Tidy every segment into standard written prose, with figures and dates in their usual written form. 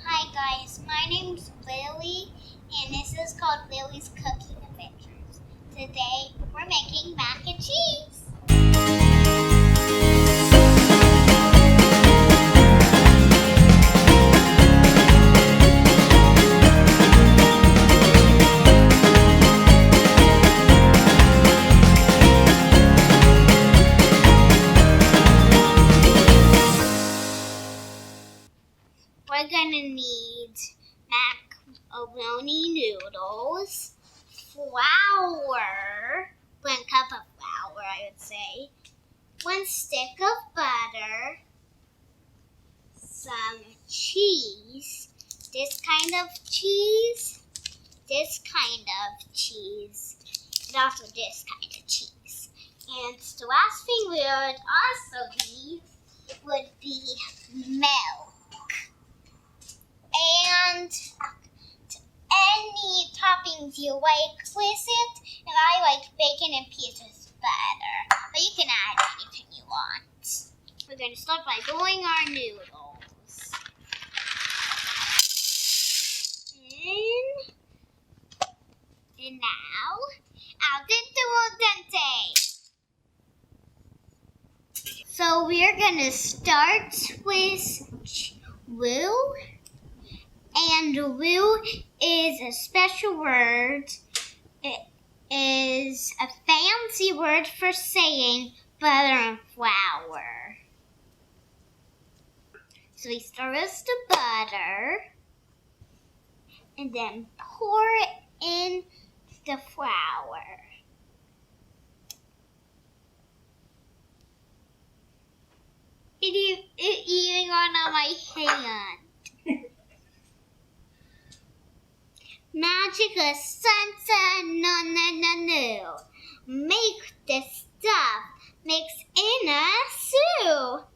Hi guys, my name's Lily and this is called Lily's Cooking Adventures. Today we're making mac and cheese. We're gonna need macaroni noodles, flour, 1 cup of flour I would say, 1 stick of butter, some cheese, this kind of cheese, and also this kind of cheese. And the last thing we would also need would be milk. And any toppings you like with it. And I like bacon and peas with butter. But you can add anything you want. We're going to start by boiling our noodles. And now, al dente. So we're going to start with roux. And roux is a special word. It is a fancy word for saying butter and flour. So we start with the butter and then pour in the flour. It even got on my hand. Magic is something no. Make the stuff mix in a soup.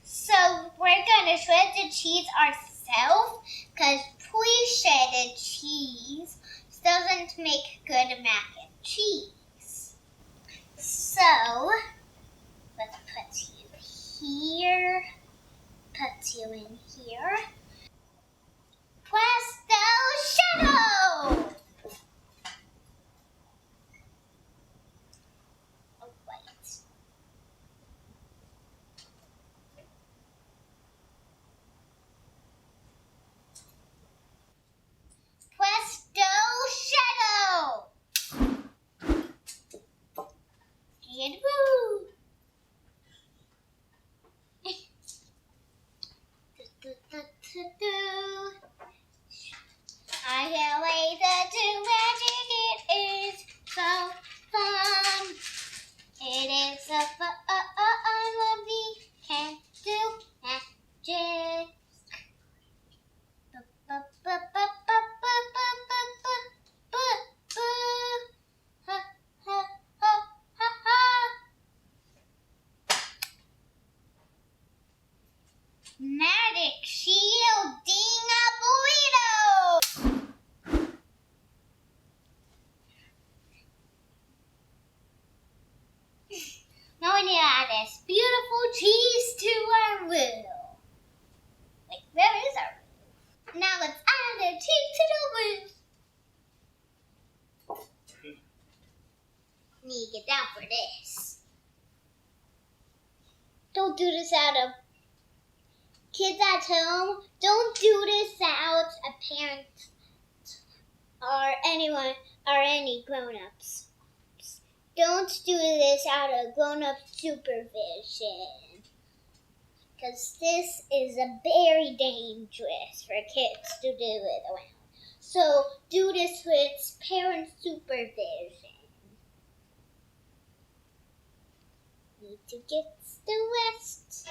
So we're gonna shred the cheese ourselves because pre-shredded cheese doesn't make good mac and cheese. So let's put you here, put you in here. Presto shadow! Oh, wait. Presto shadow! And woo! I can't wait to do magic. It is so fun. It is so fun when we can do magic. Magic shielding a burrito. Now we need to add this beautiful cheese to our roux. Wait, where is our roux? Now let's add the cheese to the roux. Need to get down for this. Don't do this out of kids at home. Don't do this out of parents or anyone or any grown-ups. Don't do this out of grown-up supervision, because this is very dangerous for kids to do it around. So do this with parent supervision. Need to get the rest.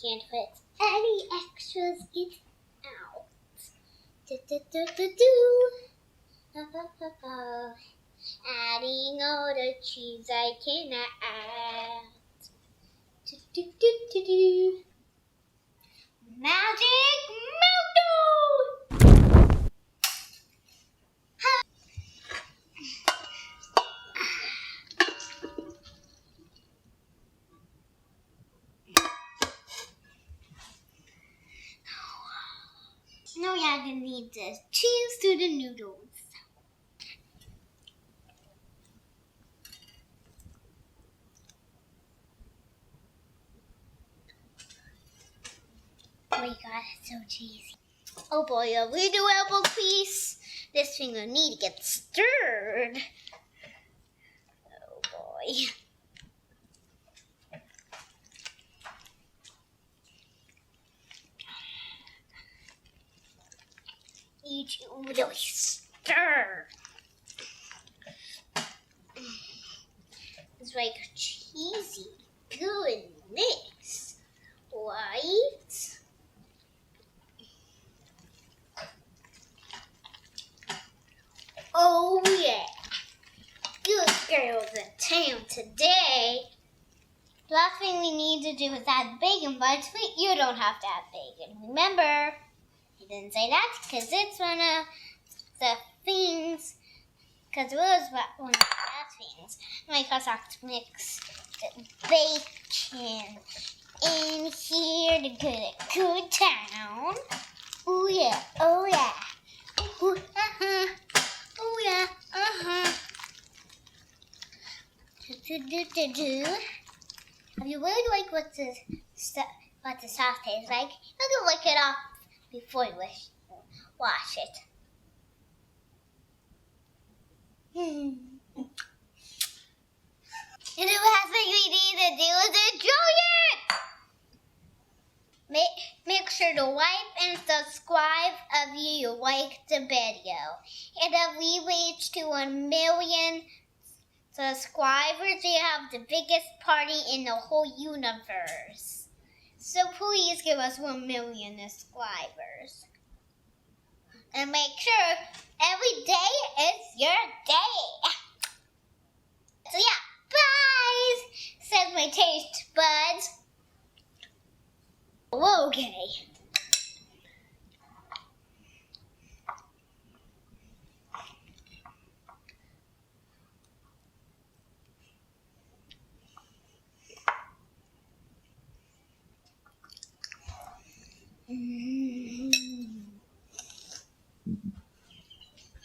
Can't put any extras. Get out. Adding all the cheese I can add. Magic meltdown! gonna need to choose to the noodles. Oh my god, it's so cheesy. Oh boy, a little elbow piece. This thing will need to get stirred. Oh boy. Need to really stir. It's like cheesy goodness, right? Oh yeah, good girls in town today. The last thing we need to do is add bacon, but you don't have to add bacon. Remember, he didn't say that because it's one of the things. Because it was one of the bad things. Because I have to mix the bacon in here to get it good down. Oh yeah, oh yeah. Ooh, uh-huh. Oh yeah, uh-huh. If you really like what the sauce tastes like, you can lick it off before you wash it. And the last thing we need to do is enjoy it! Make sure to like and subscribe if you like the video. And if we reach to 1 million subscribers, we have the biggest party in the whole universe. So please give us 1 million subscribers. And make sure every day is your day.